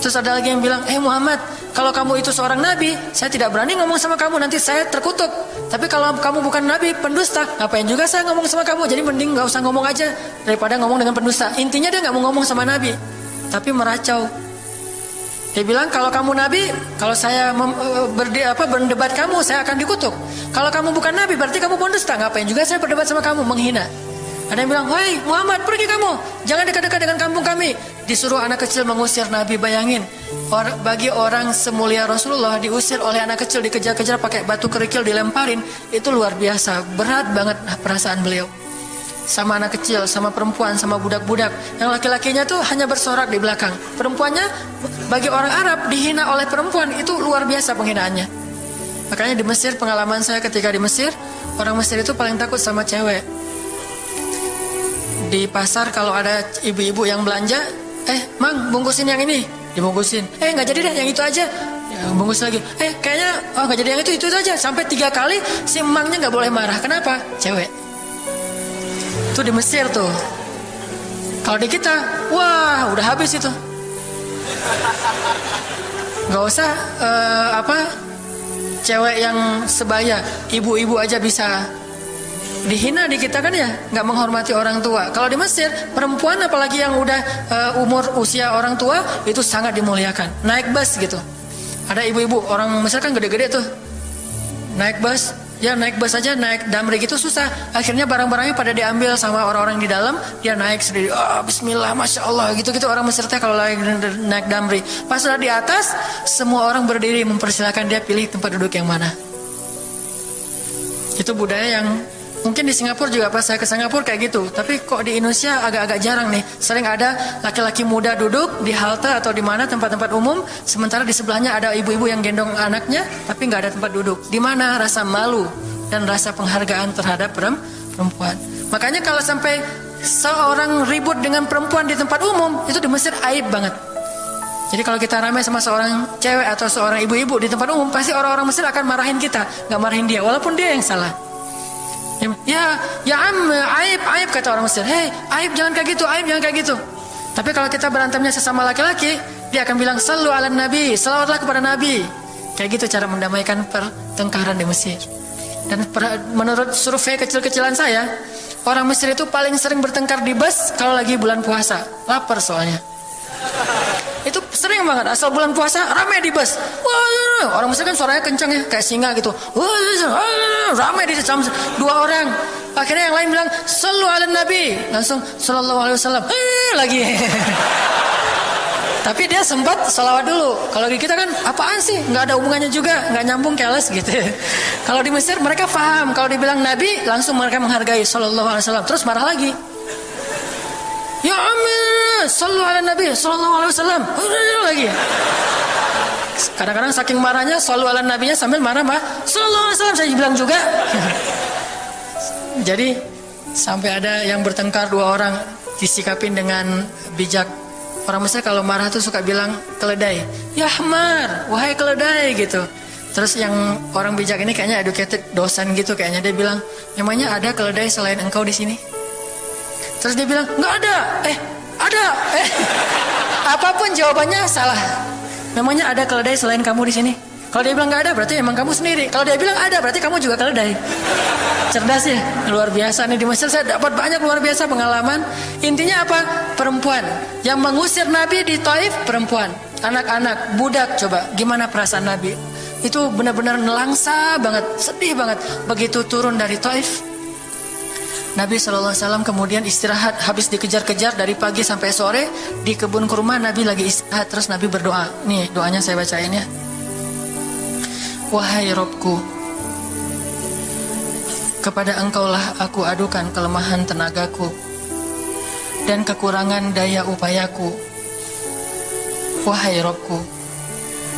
Terus ada lagi yang bilang, Muhammad, kalau kamu itu seorang nabi, saya tidak berani ngomong sama kamu, nanti saya terkutuk. Tapi kalau kamu bukan nabi, pendusta, ngapain juga saya ngomong sama kamu? Jadi mending gak usah ngomong aja daripada ngomong dengan pendusta. Intinya dia gak mau ngomong sama nabi, tapi meracau. Dia bilang, kalau kamu nabi, kalau saya berdebat kamu, saya akan dikutuk. Kalau kamu bukan nabi, berarti kamu pendusta. Ngapain juga saya berdebat sama kamu, menghina. Ada yang bilang, wahai Muhammad, pergi kamu, jangan dekat-dekat dengan kampung kami. Disuruh anak kecil mengusir Nabi. Bayangin, bagi orang semulia Rasulullah diusir oleh anak kecil, dikejar-kejar pakai batu kerikil, dilemparin. Itu luar biasa, berat banget perasaan beliau. Sama anak kecil, sama perempuan, sama budak-budak. Yang laki-lakinya tuh hanya bersorak di belakang. Perempuannya, bagi orang Arab, dihina oleh perempuan. Itu luar biasa penghinaannya. Makanya di Mesir, pengalaman saya ketika di Mesir, orang Mesir itu paling takut sama cewek. Di pasar kalau ada ibu-ibu yang belanja, Mang, bungkusin yang ini. Dibungkusin. Gak jadi deh, yang itu aja. Ya, bungkus lagi. Kayaknya, gak jadi yang itu aja. Sampai 3 kali, si emangnya gak boleh marah. Kenapa? Cewek. Itu di Mesir tuh. Kalau di kita, wah udah habis itu. Gak usah cewek yang sebaya, ibu-ibu aja bisa dihina di kita kan ya, nggak menghormati orang tua. Kalau di Mesir, perempuan apalagi yang udah usia orang tua itu sangat dimuliakan. Naik bus gitu, ada ibu-ibu orang Mesir kan gede-gede tuh, naik bus. Ya naik bus aja, naik damri gitu susah. Akhirnya barang-barangnya pada diambil sama orang-orang di dalam. Dia naik sendiri, bismillah, masya Allah, gitu-gitu orang Mesir teh kalau lagi naik damri. Pas sudah di atas, semua orang berdiri mempersilahkan dia pilih tempat duduk yang mana. Itu budaya yang mungkin di Singapura juga, pas saya ke Singapura kayak gitu. Tapi kok di Indonesia agak-agak jarang nih. Sering ada laki-laki muda duduk di halte atau di mana tempat-tempat umum, sementara di sebelahnya ada ibu-ibu yang gendong anaknya, tapi nggak ada tempat duduk. Di mana rasa malu dan rasa penghargaan terhadap perempuan. Makanya kalau sampai seorang ribut dengan perempuan di tempat umum, itu di Mesir aib banget. Jadi kalau kita ramai sama seorang cewek atau seorang ibu-ibu di tempat umum, pasti orang-orang Mesir akan marahin kita, nggak marahin dia, walaupun dia yang salah. Ya aib kata orang Mesir. Aib jangan kayak gitu, aib jangan kayak gitu. Tapi kalau kita berantemnya sesama laki-laki, dia akan bilang sallu ala nabi, salawatlah kepada nabi. Kayak gitu cara mendamaikan pertengkaran di Mesir. Dan menurut survei kecil-kecilan saya, orang Mesir itu paling sering bertengkar di bus kalau lagi bulan puasa, lapar soalnya. Itu sering banget, asal bulan puasa ramai di bus. Wah, orang Mesir kan suaranya kencang ya, kayak singa gitu. Wah, ramai di jam 2 orang. Akhirnya yang lain bilang sallu ala nabi, langsung sallallahu alaihi wasallam. Lagi. Tapi dia sempat salawat dulu. Kalau di kita kan apaan sih? Nggak ada hubungannya juga, nggak nyambung, keles gitu. Kalau di Mesir mereka paham. Kalau dibilang nabi, langsung mereka menghargai sallallahu alaihi wasallam. Terus marah lagi. Ya amin, sallu ala nabi sallallahu alaihi wasallam. Lagi. Kadang-kadang saking marahnya sallu ala nabinya sambil marah sallallahu alaihi wasallam, saya bilang juga. Jadi sampai ada yang bertengkar 2 orang disikapin dengan bijak. Orang Mesir kalau marah tuh suka bilang keledai. Ya Hamar, wahai keledai gitu. Terus yang orang bijak ini kayaknya educated dosen gitu kayaknya, dia bilang, "Emangnya ada keledai selain engkau di sini?" Terus dia bilang, "Nggak ada." Ada. Apapun jawabannya salah. Namanya ada keledai selain kamu di sini. Kalau dia bilang nggak ada, berarti emang kamu sendiri. Kalau dia bilang ada, berarti kamu juga keledai. Cerdas ya, luar biasa nih di Mesir. Saya dapat banyak luar biasa pengalaman. Intinya apa? Perempuan yang mengusir Nabi di Taif, perempuan, anak-anak, budak. Coba gimana perasaan Nabi? Itu benar-benar nelangsa banget, sedih banget. Begitu turun dari Taif, Nabi SAW kemudian istirahat, habis dikejar-kejar dari pagi sampai sore di kebun kurma. Nabi lagi istirahat, terus Nabi berdoa. Nih doanya saya bacain ya. Wahai Robku, kepada engkaulah aku adukan kelemahan tenagaku dan kekurangan daya upayaku. Wahai Robku,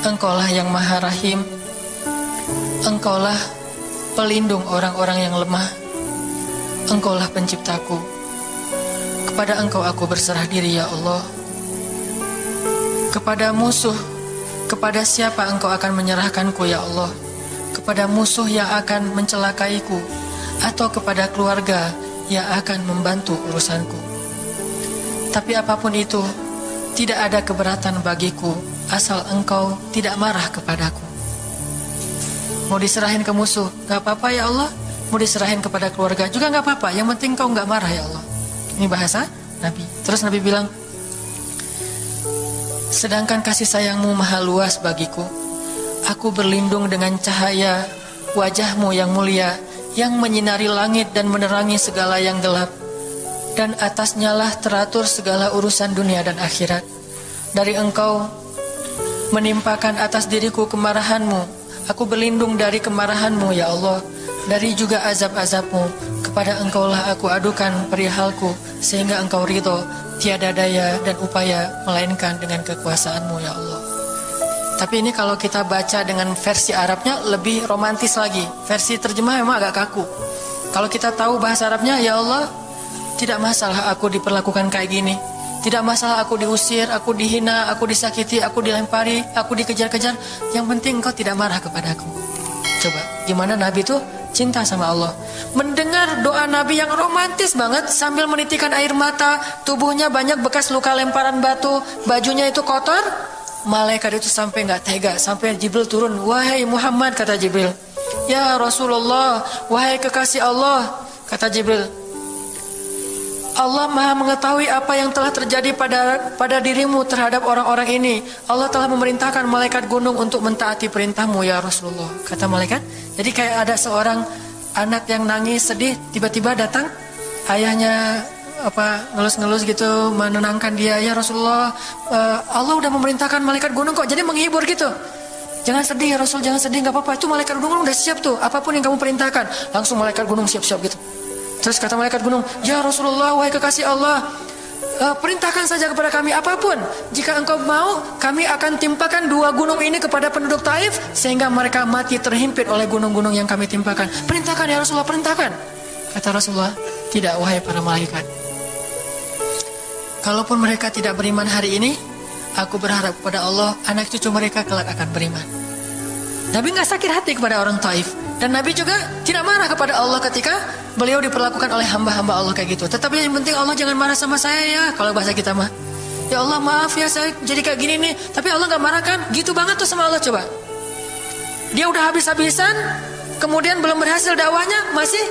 engkaulah yang maha rahim, engkaulah pelindung orang-orang yang lemah, engkaulah penciptaku. Kepada engkau aku berserah diri ya Allah. Kepada musuh, kepada siapa engkau akan menyerahkanku ya Allah? Kepada musuh yang akan mencelakaiku, atau kepada keluarga yang akan membantu urusanku? Tapi apapun itu, tidak ada keberatan bagiku asal engkau tidak marah kepadaku. Mau diserahin ke musuh, gak apa-apa ya Allah. Mau diserahin kepada keluarga juga gak apa-apa, yang penting kau gak marah ya Allah. Ini bahasa Nabi. Terus Nabi bilang, sedangkan kasih sayangmu maha luas bagiku, aku berlindung dengan cahaya wajahmu yang mulia, yang menyinari langit dan menerangi segala yang gelap, dan atasnya lah teratur segala urusan dunia dan akhirat. Dari engkau menimpakan atas diriku kemarahanmu, aku berlindung dari kemarahanmu ya Allah, dari juga azab-azabmu. Kepada engkaulah aku adukan perihalku, sehingga engkau ridho, tiada daya dan upaya melainkan dengan kekuasaanmu ya Allah. Tapi ini kalau kita baca dengan versi Arabnya lebih romantis lagi. Versi terjemah memang agak kaku. Kalau kita tahu bahasa Arabnya, ya Allah, tidak masalah aku diperlakukan kayak gini, tidak masalah aku diusir, aku dihina, aku disakiti, aku dilempari, aku dikejar-kejar, yang penting engkau tidak marah kepadaku. Coba, gimana Nabi itu cinta sama Allah. Mendengar doa Nabi yang romantis banget, sambil menitikkan air mata, tubuhnya banyak bekas luka lemparan batu, bajunya itu kotor, malaikat itu sampai gak tega, sampai Jibril turun. Wahai Muhammad, kata Jibril. Ya Rasulullah, wahai kekasih Allah, kata Jibril, Allah maha mengetahui apa yang telah terjadi pada dirimu terhadap orang-orang ini. Allah telah memerintahkan malaikat gunung untuk mentaati perintahmu ya Rasulullah. Kata malaikat. Jadi kayak ada seorang anak yang nangis sedih, tiba-tiba datang ayahnya ngelus-ngelus gitu, menenangkan dia. Ya Rasulullah, Allah udah memerintahkan malaikat gunung kok, jadi menghibur gitu. Jangan sedih ya Rasul, jangan sedih, gak apa-apa, itu malaikat gunung udah siap tuh, apapun yang kamu perintahkan. Langsung malaikat gunung siap-siap gitu. Terus kata malaikat gunung, ya Rasulullah, wahai kekasih Allah, perintahkan saja kepada kami apapun. Jika engkau mau, kami akan timpakan 2 gunung ini kepada penduduk Taif, sehingga mereka mati terhimpit oleh gunung-gunung yang kami timpakan. Perintahkan ya Rasulullah, perintahkan. Kata Rasulullah, tidak wahai para malaikat. Kalaupun mereka tidak beriman hari ini, aku berharap kepada Allah, anak cucu mereka kelak akan beriman. Nabi gak sakit hati kepada orang Taif. Dan Nabi juga tidak marah kepada Allah ketika beliau diperlakukan oleh hamba-hamba Allah kayak gitu. Tetapi yang penting Allah jangan marah sama saya ya, kalau bahasa kita mah. Ya Allah maaf ya, saya jadi kayak gini nih. Tapi Allah gak marah kan? Gitu banget tuh sama Allah. Coba, dia udah habis-habisan, kemudian belum berhasil dakwahnya, masih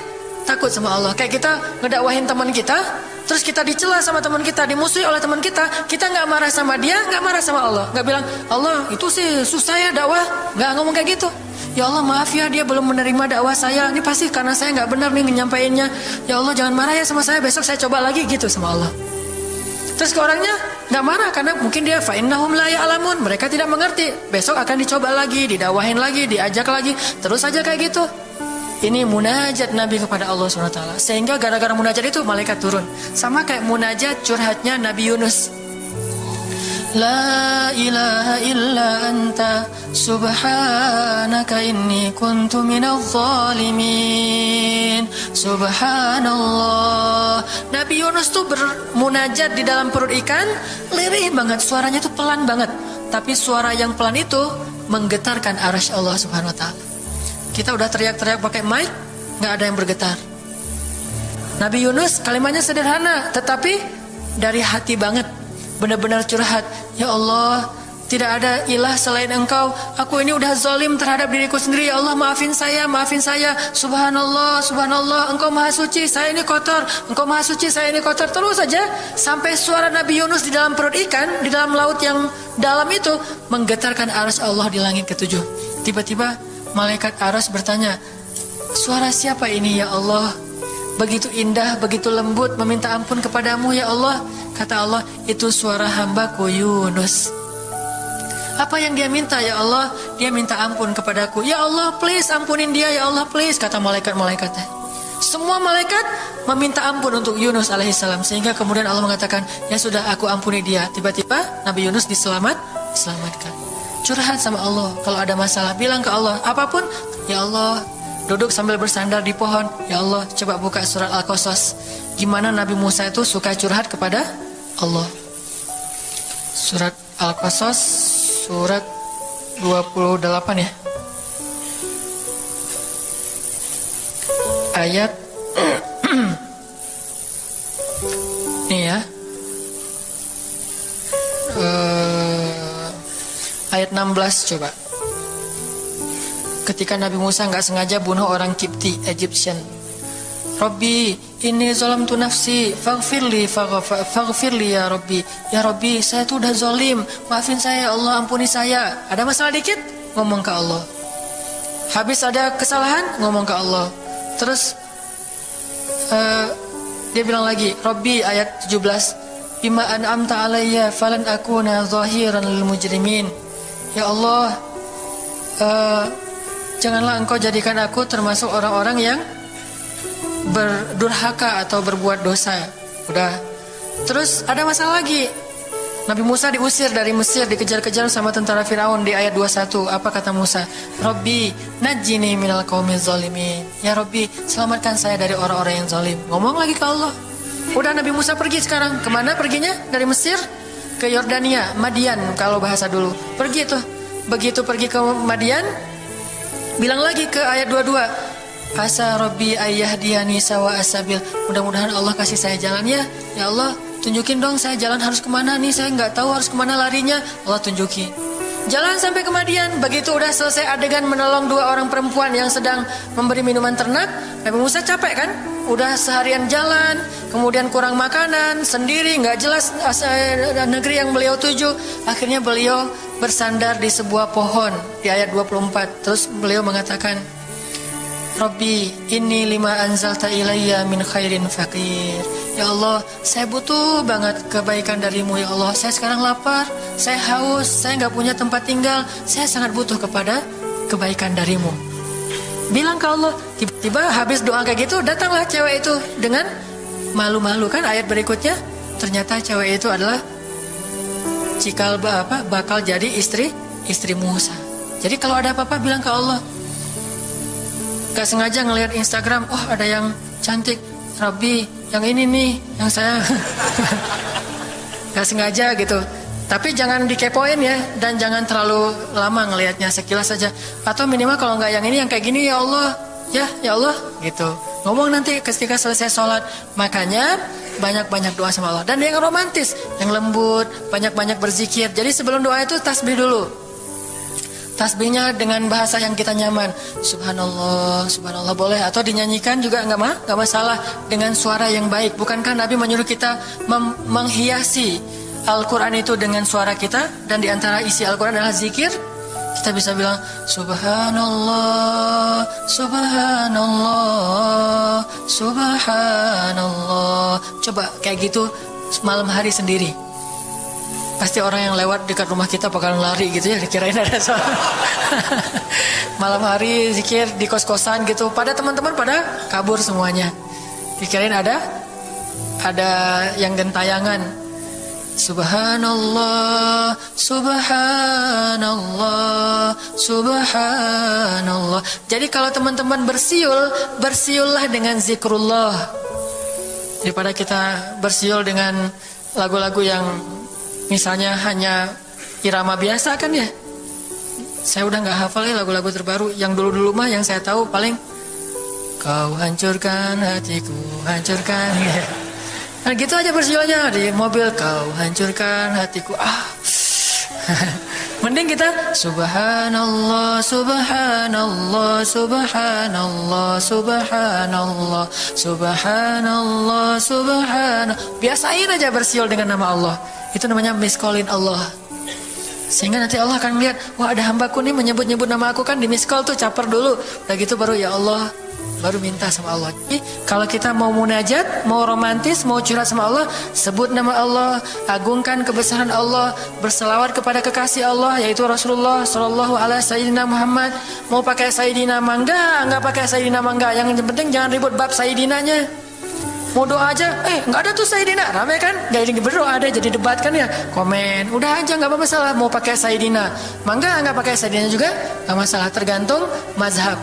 takut sama Allah. Kayak kita ngedakwahin teman kita, terus kita dicela sama teman kita, dimusuhi oleh teman kita gak marah sama dia, gak marah sama Allah, gak bilang Allah itu sih susah ya dakwah, gak ngomong kayak gitu. Ya Allah maaf ya, dia belum menerima dakwah saya, ini pasti karena saya gak benar nih nyampainya. Ya Allah jangan marah ya sama saya, besok saya coba lagi gitu sama Allah. Terus ke orangnya gak marah karena mungkin dia fa'innahum la ya'lamun, mereka tidak mengerti. Besok akan dicoba lagi, didakwahin lagi, diajak lagi, terus aja kayak gitu. Ini munajat Nabi kepada Allah SWT. Sehingga gara-gara munajat itu malaikat turun. Sama kayak munajat curhatnya Nabi Yunus. La ilaha illa anta subhanaka inni kuntu minadh dhalimin. Subhanallah. Nabi Yunus tuh bermunajat di dalam perut ikan, lirih banget, suaranya tuh pelan banget. Tapi suara yang pelan itu menggetarkan arasy Allah Subhanahu wa taala. Kita udah teriak-teriak pakai mic, nggak ada yang bergetar. Nabi Yunus kalimatnya sederhana, tetapi dari hati banget. Benar-benar curhat. Ya Allah, tidak ada ilah selain Engkau. Aku ini udah zalim terhadap diriku sendiri. Ya Allah, maafin saya, maafin saya. Subhanallah, subhanallah, Engkau maha suci, saya ini kotor. Engkau maha suci, saya ini kotor. Terus saja sampai suara Nabi Yunus di dalam perut ikan, di dalam laut yang dalam itu menggetarkan arasy Allah di langit ketujuh. Tiba-tiba malaikat arasy bertanya, suara siapa ini ya Allah? Begitu indah, begitu lembut, meminta ampun kepadamu ya Allah. Kata Allah, itu suara hambaku Yunus. Apa yang dia minta ya Allah? Dia minta ampun kepadaku. Ya Allah, please ampunin dia ya Allah, please. Kata malaikat-malaikatnya. Semua malaikat meminta ampun untuk Yunus alaihissalam. Sehingga kemudian Allah mengatakan, ya sudah, aku ampuni dia. Tiba-tiba Nabi Yunus diselamatkan. Curhat sama Allah. Kalau ada masalah, bilang ke Allah. Apapun, ya Allah. Duduk sambil bersandar di pohon. Ya Allah, coba buka surat Al-Qasas. Gimana Nabi Musa itu suka curhat kepada Allah. Surat Al-Qasas, surat 28 ya. Ayat ini ya. Ayat 16 coba. Ketika Nabi Musa nggak sengaja bunuh orang Kipti, Egyptian. Rabbi, ini zalamtu nafsi, faghfirli ya Rabbi. Ya Rabbi, saya tuh udah zalim, maafin saya ya Allah, ampuni saya. Ada masalah dikit, ngomong ke Allah. Habis ada kesalahan, ngomong ke Allah. Terus dia bilang lagi, Rabbi, ayat 17, bima an'amta alayya falan akuna zahiran lil mujrimin. Ya Allah, janganlah Engkau jadikan aku termasuk orang-orang yang berdurhaka atau berbuat dosa. Udah. Terus ada masalah lagi. Nabi Musa diusir dari Mesir, dikejar-kejar sama tentara Firaun di ayat 21. Apa kata Musa? Rabbi, najjini minal qaumiz zalimin. Ya Rabbi, selamatkan saya dari orang-orang yang zalim. Ngomong lagi ke Allah. Udah, Nabi Musa pergi sekarang. Kemana perginya? Dari Mesir ke Yordania, Madian kalau bahasa dulu. Pergi tuh. Begitu pergi ke Madian, bilang lagi ke ayat 22. Asa Rabbi ayyahdiyani sawa asabil. Mudah-mudahan Allah kasih saya jalan ya. Ya Allah, tunjukin dong saya jalan harus kemana nih. Saya nggak tahu harus kemana larinya. Allah tunjukin. Jalan sampai ke Madian. Begitu udah selesai adegan menolong dua orang perempuan yang sedang memberi minuman ternak, Nabi Musa capek kan? Udah seharian jalan, kemudian kurang makanan, sendiri, nggak jelas negeri yang beliau tuju. Akhirnya beliau bersandar di sebuah pohon di ayat 24. Terus beliau mengatakan, Rabbi, inni lima anzalta ilayya min khairin faqir. Ya Allah, saya butuh banget kebaikan darimu ya Allah. Saya sekarang lapar, saya haus, saya nggak punya tempat tinggal. Saya sangat butuh kepada kebaikan darimu. Bilang ke Allah. Tiba-tiba habis doa kayak gitu, datanglah cewek itu dengan malu-malu kan. Ayat berikutnya, ternyata cewek itu adalah bakal jadi istri Musa. Jadi kalau ada apa-apa bilang ke Allah. Gak sengaja ngelihat Instagram, oh ada yang cantik, Rabbi, yang ini nih, yang saya gak sengaja gitu. Tapi jangan dikepoin ya, dan jangan terlalu lama ngelihatnya, sekilas saja. Atau minimal kalau nggak yang ini, yang kayak gini ya Allah, ya Allah, gitu. Ngomong nanti ketika selesai sholat. Makanya banyak-banyak doa sama Allah. Dan yang romantis, yang lembut, banyak-banyak berzikir. Jadi sebelum doa itu tasbih dulu. Tasbihnya dengan bahasa yang kita nyaman. Subhanallah, subhanallah boleh. Atau dinyanyikan juga nggak masalah dengan suara yang baik. Bukankah Nabi menyuruh kita menghiasi Al-Quran itu dengan suara kita? Dan diantara isi Al-Quran adalah zikir. Kita bisa bilang Subhanallah, Subhanallah, Subhanallah. Coba kayak gitu malam hari sendiri. Pasti orang yang lewat dekat rumah kita bakalan lari gitu ya, dikirain ada soal. Malam hari zikir di kos-kosan gitu, pada teman-teman pada kabur semuanya. Dikirain ada yang gentayangan. Subhanallah, subhanallah, subhanallah. Jadi kalau teman-teman bersiul, bersiullah dengan zikrullah. Daripada kita bersiul dengan lagu-lagu yang misalnya hanya irama biasa kan ya. Saya udah gak hafal ya lagu-lagu terbaru. Yang dulu-dulu mah yang saya tahu paling kau hancurkan hatiku, hancurkan ya. Nah gitu aja bersiulnya di mobil, kau hancurkan hatiku. Mending kita subhanallah, subhanallah, subhanallah, subhanallah, subhanallah, subhanallah. Biasain aja bersiul dengan nama Allah. Itu namanya miss-callin Allah. Sehingga nanti Allah akan melihat, wah ada hambaku nih menyebut-nyebut nama aku kan, di miss call tuh caper dulu. Udah gitu baru ya Allah, baru minta sama Allah. Jadi kalau kita mau munajat, mau romantis, mau curhat sama Allah, sebut nama Allah, agungkan kebesaran Allah, berselawat kepada kekasih Allah yaitu Rasulullah sallallahu alaihi Sayyidina Muhammad. Mau pakai Sayyidina mangga, enggak pakai Sayyidina mangga, yang penting jangan ribut bab Sayyidinanya. Mau doa aja, enggak ada tuh Sayyidina, rame kan? Gak jadi berdoa, ada jadi debat kan ya, komen, udah aja nggak masalah. Mau pakai Sayyidina mangga, nggak pakai Sayyidina juga nggak masalah, tergantung mazhab.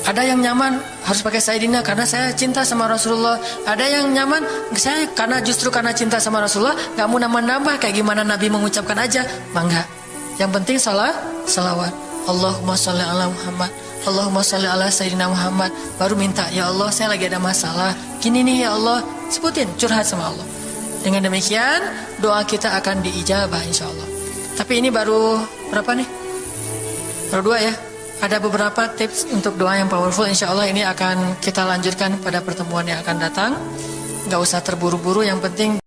Ada yang nyaman harus pakai Sayyidina karena saya cinta sama Rasulullah. Ada yang nyaman saya justru karena cinta sama Rasulullah nggak mau nambah-nambah kayak gimana Nabi mengucapkan aja, mangga. Yang penting salawat. Allahumma sholli ala Muhammad, Allahumma sholli ala Sayyidina Muhammad. Baru minta, ya Allah saya lagi ada masalah gini nih ya Allah, sebutin, curhat sama Allah. Dengan demikian doa kita akan diijabah insya Allah. Tapi ini baru berapa nih? Baru 2 ya. Ada beberapa tips untuk doa yang powerful. Insya Allah ini akan kita lanjutkan pada pertemuan yang akan datang. Gak usah terburu-buru, yang penting